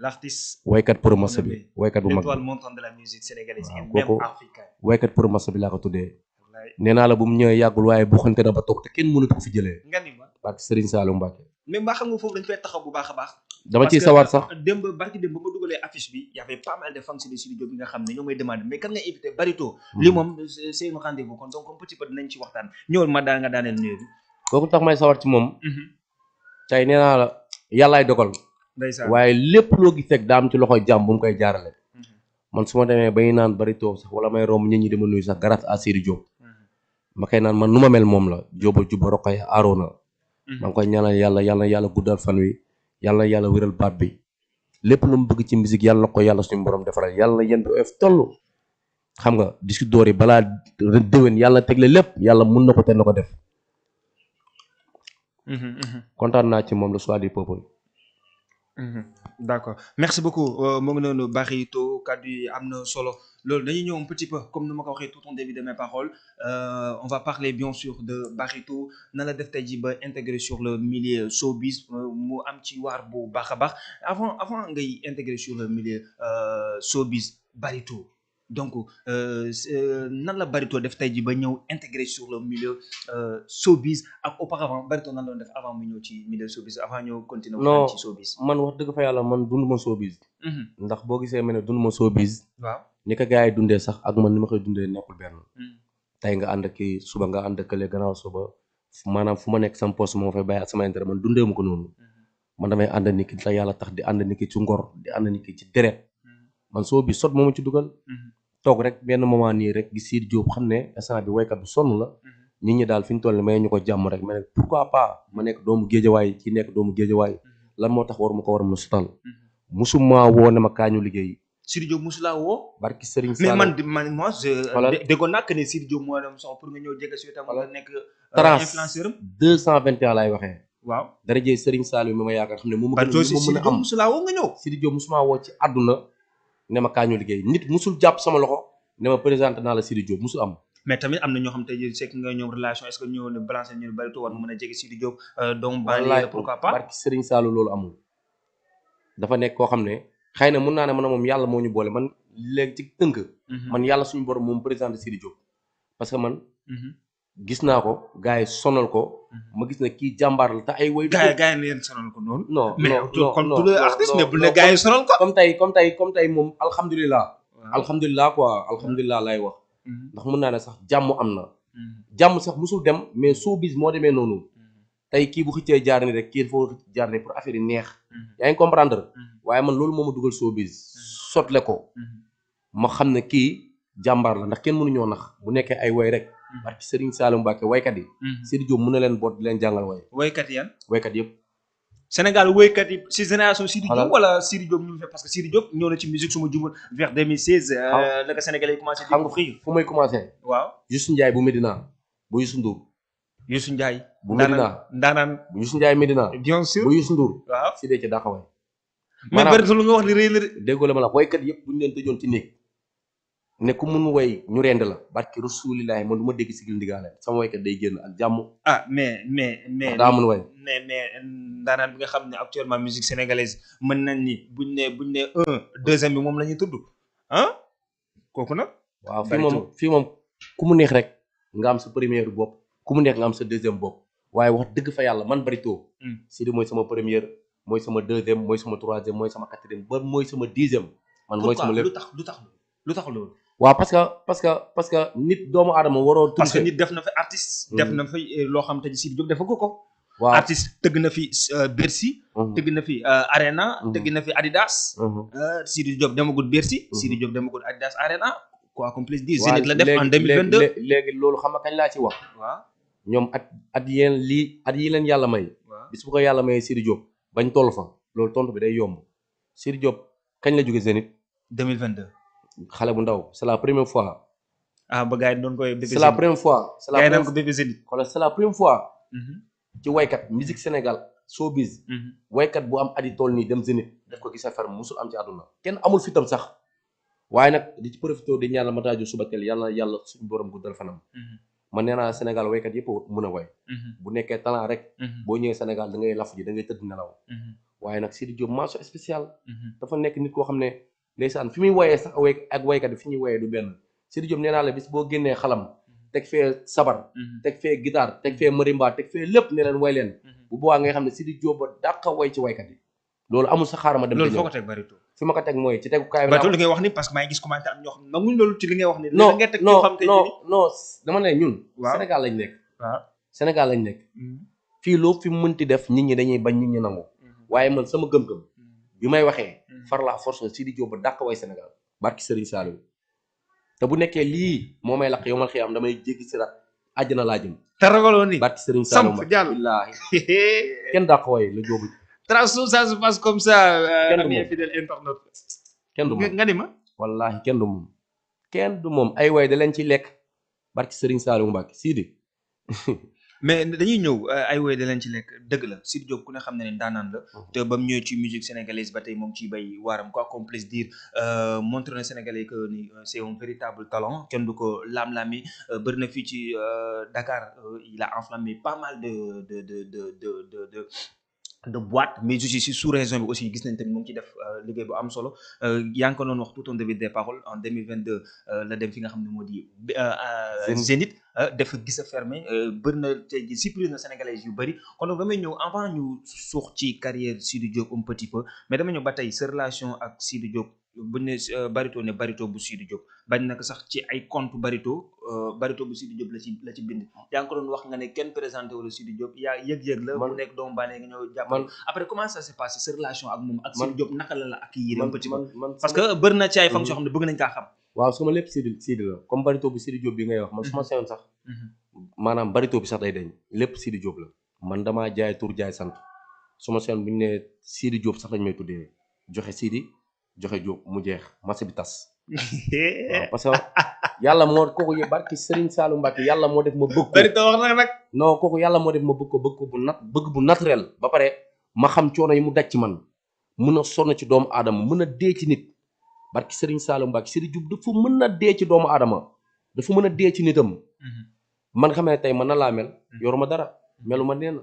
l'artiste waykat pour massa bi renommé, waykat bu mag l'étoile montante de la musique sénégalaise et waaw même kooku africaine. waykat pour massa bi laa ko tuddee Wallaay. nee naa la bu mu ñëwee yàggul waaye bu xante na ba toog te kenn mënut ko fi jëlee nga ni ma barke Serigne Saliou Mbacké mais mbaa xam nga foofu dañ fay taxaw bu baax a baax. dama parce ciy que sawar sax démb barki démb ba ma dugalee affiche bi y avait pas mal de fans de Sidy Diop yi nga xam ne ñoo may demandé mais kan nga invité Barito. lii moom c'est un rendez-vous kon donc un petit peu dinañ ci waxtaan ñëwal ma daan nga daaneel nuyu bi. kooku tax may sawar ci moom tey nee naa la yàllaay dogal ndeysaan. waaye lépp loo gis rek daa am ci loxoy jàmm bu mu koy jaarale man su ma demee bay naan Barito sax wala may romb nit ñi dama nuyu sax grâce à Sidy Diop ma koy naan man nu ma mel moom la Jóoba juba roqoy aaroona maa ngi koy ñaanal yàlla guddal fan wi yàlla wéral baat bi lépp lu mu bëgg ci musique yàlla na ko yàlla suñu borom defaral yàlla yéen bi oyof toll xam nga disque d'or yi balaa déwén yàlla tegle lépp yàlla mun na ko te na ko def kontaan naa ci moom le choix du peuple. D'accord merci beaucoup mu ngi noonu Barito kàddu yi am na solo loolu dañuy ñëw un petit peu comme ni ma ko waxee tout au début de mes paroles on va parler bien sûr de Barito nan la def tey jii ba intégré sur le milieu showbiz mu am ci waar bu baax a baax avant ngay intégré sur le milieu showbiz Barito donc nan la Barito def tey jii ba ñëw intégré sur le milieu showbiz ak auparavant Barito nan la doon def avant mu ñëw ci milieu showbiz avant ñëw continuer non ci showbiz. man wax dëgg fa yàlla man dunduma showbiz ndax boo gisee ma ne dunduma showbiz waaw ni ko gars yi dundee sax ak man ni ma koy dundee nekkul benn tey nga ànd ak kii suba nga ànd ak kële gannaaw suba maanaam fu ma nekk sama poste moo fay bàyyi ak sama intérêt man dundee ma ko noonu man damay ànd nit ki te yàlla tax di ànd nit ki ci ngor di ànd nit ki ci deret man showbiz sot moo ma ci dugal toog rek benn moment nii rek gi Sidy Diop xam ne instant bi waykat bu sonn la nit ñi daal fi ñu toll ni may ñu ko jàmm rek ma ne pourquoi pas ma nekk doomu géejawaay ci nekk doomu géejawaay lan moo tax war ma ko war a mën a sotal musuma woo ne ma kaañu liggéey Sidy Diop mosulaa woo. barki Serigne mais Sall man moi déggoon naa que ne Sidy Diop moo dem soxla pour nga ñëw jege si itam nga nekk influenceur am 221 laay waxee waaw darajee Serigne Sall mi ma yaakaar xam ne moom Barito si mën Sidy a Diop am mosulaa woo nga ñëw. Sidy Diop musuma woo ci àdduna ne ma kaañu liggéey nit musul jàpp sama loxo ne ma présenté naa la Sidy Diop musul am mais tamit am na ñoo xam te ne c'est que nga ñëw relation est-ce que ñëw ne balancé ñu Barito war na mën a jege Sidy Diop donc banlieue pourquoi pas barki Serigne Sall loolu amul dafa nekk koo xam ne xëy na mun naa ne man moom yàlla moo ñu boole man léegi ci tënk man yàlla suñu borom moom présenté Sidy Diop parce que man gis naa ko gars yi sonal ko ma gis ne kii jàmbaar la te ay woy gars yi leen sonal ko noonu non mais non kon du la artiste mais bu ne gars yi sonal ko comme tey moom alhamdulilah quoi alhamdulilah lay wax ndax mun naa ne sax jàmm am na jàmm sax musul dem mais showbiz moo demee noonu tey kii bu xëccee jaar ni rek kii dafa jaar ni pour affaire yi neex yaa ngi comprendre waaye man loolu moo ma dugal showbiz sotle ko ma xam ne kii jàmbaar la ndax kenn mënuñoo nax bu nekkee ay woy rek parce que Serigne Saliou Mbacké waykat yi Sidy Diop mën na leen boot di leen jàngal way waykat yan waykat yëpp Sénégal waykat yi si génération Sidy Diop wala Sidy Diop ñu fait parce que Sidy Diop ñëw na ci musique su ma jumul vers 2016 la ko Sénégalais yi commencé xam nga fu may commencé waaw Youssou Ndiaye bu Médina bu Youssou Ndour Youssou Ndiaye bu Médina ndaanaan bu Youssou Ndiaye Médina bien sûr bu Youssou Ndour waaw si dee ci dàqa way mais bari lu nga wax ni réy la de déggoo la ma la waykat yëpp bu ñu leen tëjoon ci néeg ne ku mun way ñu rend la barki rasulillahi man du ma dégg sigil ndigaale sama waykat day génn ak jàmm mais daa mun way mais ndaanaan bi nga xam ne actuellement musique sénégalaise mën nañ ni buñ ne deuxième bi moom la ñuy tudd kooku nag waaw fii moom ku mu neex rek nga am sa première bopp ku mu neex nga am sa deuxième bopp waaye wax dëgg fa yàlla man Barito Sidy mooy sama première mooy sama deuxième mooy sama troisième mooy sama quatrième ba mooy sama dixième man mooy sama lépp lu tax loolu waaw parce que nit doomu aadama waroo parce que nit def na fi artiste def na fi loo xam te Sidy Diop dafa ko waaw artiste tëgg na fi Bercy tëgg na fi Arena tëgg na fi Adidas Sidy Diop demagul Bercy Sidy Diop demagul Adidas Arena quoi qu'on puisse dire Zénith la def en 2022 léegi loolu xam nga kañ laa ci wax waaw ñoom at yi leen yàlla may bis bu ko yàlla may Sidy Diop bañ toll fa loolu tontu bi day yomb Sidy Diop kañ la jóge Zénith 2022 xale bu ndaw c'est la première fois ba gars yi doon koy c'est la première fois gars yi doon ko bébé Zénith xoolal c'est la première fois ci waykat musique Sénégal showbiz waykat bu am at yi toll nii dem Zénith def ko gis affaire musul am ci àdduna kenn amul fitam sax waaye nag di ci profité di ñaanal Matajou Subatel yàlla suñu borom guddal fanam man nee naa Sénégal waykat yëpp mun a way bu nekkee talent rek boo ñëwee Sénégal da ngay laf ji da ngay tëdd nelaw waaye nag Sidi Diop mention spéciale dafa nekk nit koo xam ne ndeysaan fi muy woyee sax ak woykat yi fi ñuy woyee du benn Sidi Diop nee naa la bis boo génnee xalam teg fee sabar teg fee guitare teg fee marimba teg fee lépp ne leen woy leen bu boobaa ngay xam ne Sidi Diop ba dàq woy ci woykat yi loolu amul sa xaaral ma dem. loolu foo ko teg Barito. fi ma ko teg mooy ci tegukaay bi. Barito li ngay wax ni parce que maa ngi gis commentaire am ñoo xam nanguñ loolu ci li ngay wax ni. non nga teg non xam te non non dama ne ñun. waaw Sénégal lañ nekk. waaw Sénégal lañ nekk. fii loo fi mënti def nit ñi dañuy bañ nit ñi nangu. waaye man sama gëm-gëm. bi may waxee. far la force Sidi Diop ba dàq way Sénégal. barki Serigne Saliou. te bu nekkee lii moo may lakk yow man xëy am damay jéggi si rat àjjana laa jëm. te ragaloo ni barki Serigne Saliou samp jàll billaahi kenn dàq way la Diop. Traçon ça se passe comme ça. kenn du ami moom fidèle internaute. kenn du moom nga ni ma. wallaahi kenn du moom. kenn du moom ay way da leen ci lekk barki Serigne Saliou Mbacke Sidi. mais dañuy ñëw ay woy da leen ci lekk dëgg la Sidi Diop ku ne xam ne ne daanaan la te ba mu ñëwee ci musique sénégalaise ba tey moom ciy bay waaram quoi qu'on puisse dire montre na Sénégalais que ni c'est un véritable talent kenn du ko laam-laami bëri na fii ci Dakar il a enflammé pas mal de boîte mais aussi si sous région bi aussi gis nañ tamit mu ngi ci def liggéey bu am solo yaa ngi ko doon wax tout au début des paroles en 2022 la dem fi nga xam ne moo di Zénith dafa gis a fermé bëri na tey jii surprise na sénégalais yu bëri kon donc damay ñëw avant ñu suux ci carrière Sidi Diop un petit peu mais damay ñëw ba tey sa relation ak Sidi Diop bu ne Barito ne Barito bu Sidi Diop bañ nag sax ci ay compte Barito bu Sidi Diop la ci bind yaa ngi ko doon wax nga ne kenn présenté wala Sidi Diop yaa yëg-yëg la mu nekk doomu baane nga ñëw jàpp après comment ça s'est passé sa relation ak moom ak Sidi Diop naka la ak yéen un petit peu parce que bëri na ci ay fonction xam ne bëgg nañ kaa xam waaw sama lépp Sidi la comme Barito bu Sidi Diop bi ngay wax man suma seyoon sax maanaam Barito bi sax day dañ lépp Sidi Diop la man damaa jaay tur jaay sant suma seyoon bu ñu ne Sidi Diop sax lañ may tuddee joxe Sidi joxe Diop mu jeex marché bi tas waaw parce que yàlla moo kooku barki Serigne Saliou Mbacke yàlla moo def ma bëgg ko Barito wax na nag non kooku yàlla moo def ma bëgg ko bëgg bu naturel ba pare ma xam coono yi mu daj ci man mën a sonn ci doomu aadama mën a dee ci nit barki Serigne Saliou Mbacke Sidi Diop dafa mën a dee ci doomu aadama dafa mën a dee ci nitam man nga xam ne tey man na laa mel yoruma dara melu ma nee na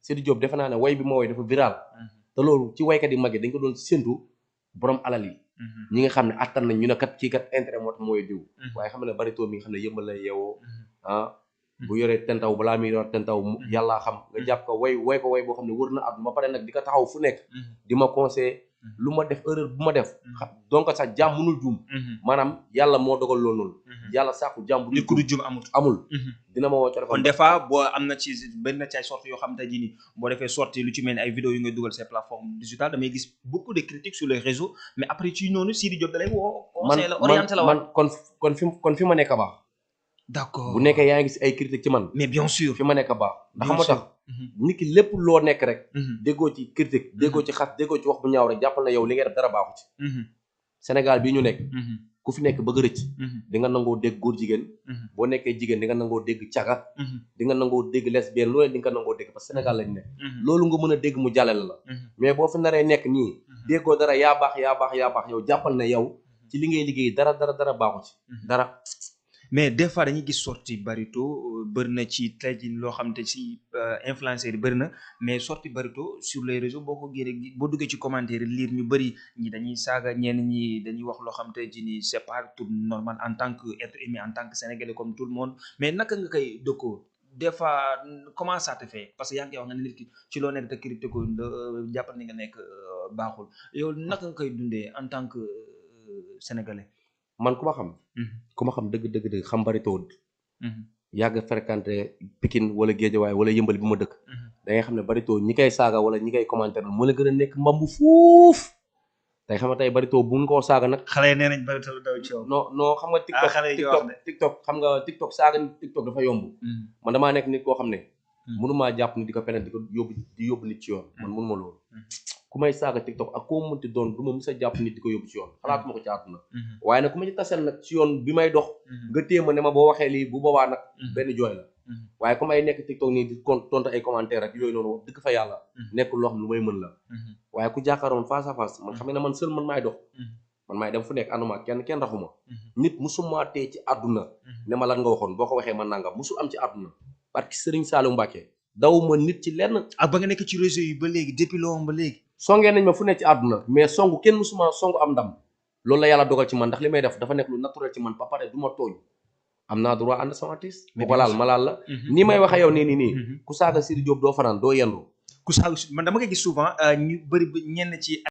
Sidi Diop defe naa ne way bi ma way dafa viral te loolu ci waykat yi mag yi dañ ko doon séntu borom alal yi ñi nga xam ne attan nañ ñu ne kat kii kat intérêt moo tax mooy diw waaye xam ne Barito mi nga xam ne yëmbal lay yeewoo bu yoree tentaw balaa muy yor tentaw yàllaa xam nga jàpp ko way ko way boo xam ne wër na àdduna ba pare nag di ko taxaw fu nekk di ma conseil lu ma def erreur bu ma def donc sax jaam mënul juum maanaam yàlla moo dogal loolu noonu yàlla sàkku jaam bu nit ku du juum amul dina ma woo téléphone kon des fois boo am na ci benn na ci ay sorties yoo xam te ji ni boo defee sortie lu ci mel ni ay vidéos yu ngay dugal ces plateformes digitales damay gis beaucoup de critiques sur les réseaux mais après ci noonu Sidi Diop da lay woo conseil la orienté la man kon fi ma nekk baax d'accord bu nekkee yaa ngi gis ay critiques ci man mais bien sûr fi ma nekk baax ndax moo tax nit ki lépp loo nekk rek déggoo ci critique déggoo ci xas déggoo ci wax bu ñaaw rek jàppal na yow li ngay def dara baaxu ci Sénégal bii ñu nekk ku fi nekk bëgg rëcc di nga nangoo dégg góor jigéen boo nekkee jigéen di nga nangoo dégg caga di nga nangoo dégg lesbienne loolu di nga nangoo dégg parce que Sénégal lañ nekk loolu nga mën a dégg mu jàllale la mais boo fi naree nekk nii déggoo dara yaa baax yow jàppal na yow ci li ngay liggéey dara baaxu ci dara mais des fois dañuy gis sorti Barito bëri na ci tey jii loo xam te ci influenceurs yi bëri na mais sorti Barito sur les réseaux boo ko génnee boo duggee ci commentaire yi lire ñu bëri ñi dañuy saaga ñenn ñi dañuy wax loo xam te ji ni c'est pas tout normal en tant que être aimé en tant que sénégalais comme tout le monde mais naka nga koy dëkkoo des fois comment ça te fait parce que yaa ngi wax nga ne nit ki ci loo nekk te critiqué ko jàppal ni nga nekk baaxul yow naka nga koy dundee en tant que sénégalais. man ku ma xam dëgg xam Barito yàgg fréquenté Pikine wala Guédiawaye wala yëmbal bi ma dëkk da ngay xam ne Barito ñi koy saaga wala ñi koy commentaire moo la gën a nekk mbambu fuuf tey xam nga tey Barito bu ñu koo saaga nag xale yi nee nañ Barito daw ci yow non xam nga TikTok xam nga TikTok saaga TikTok dafa yomb man damaa nekk nit koo xam ne mënumaa jàpp ni di ko feneen di ko yóbbu nit ci yoon man mënuma loolu ku may saaga TikTok ak koo mënti doon du ma mës a jàpp nit di ko yóbbu ci yoon xalaatuma ko ci àdduna waaye nag ku ma ci tasel nag ci yoon bi may dox nga téye ma ne ma boo waxee lii bu boobaa nag benn jooy la waaye comme ay nekk TikTok nii di tontu ay commentaire rek yooyu noonu wax dëgg fa yàlla nekk loo xam lu may mën la waaye ku jàkkaaroon face à face man xam ne man seul man maay dox man maay dem fu nekk ànduma kenn raxuma nit musuma tee ci àdduna ne ma lan nga waxoon boo ko waxee man nangam musul am ci àdduna parce que Serigne Saliou Mbacke daw ma nit ci lenn ak ba nga nekk ci réseau yi ba léegi depuis loolu ba léegi songee nañ ma fu ne ci àdduna mais songu kenn musuma songu am ndam loolu la yàlla dogal ci man ndax li may def dafa nekk lu naturel ci man ba pare du ma tooñ am naa droit ànd sama artiste bu ko laal ma laal la nii may waxe yow nii ku saaga Sidy Diop doo fanaan doo yendu ku saaga man dama koy gis souvent ñu bëri ñenn ci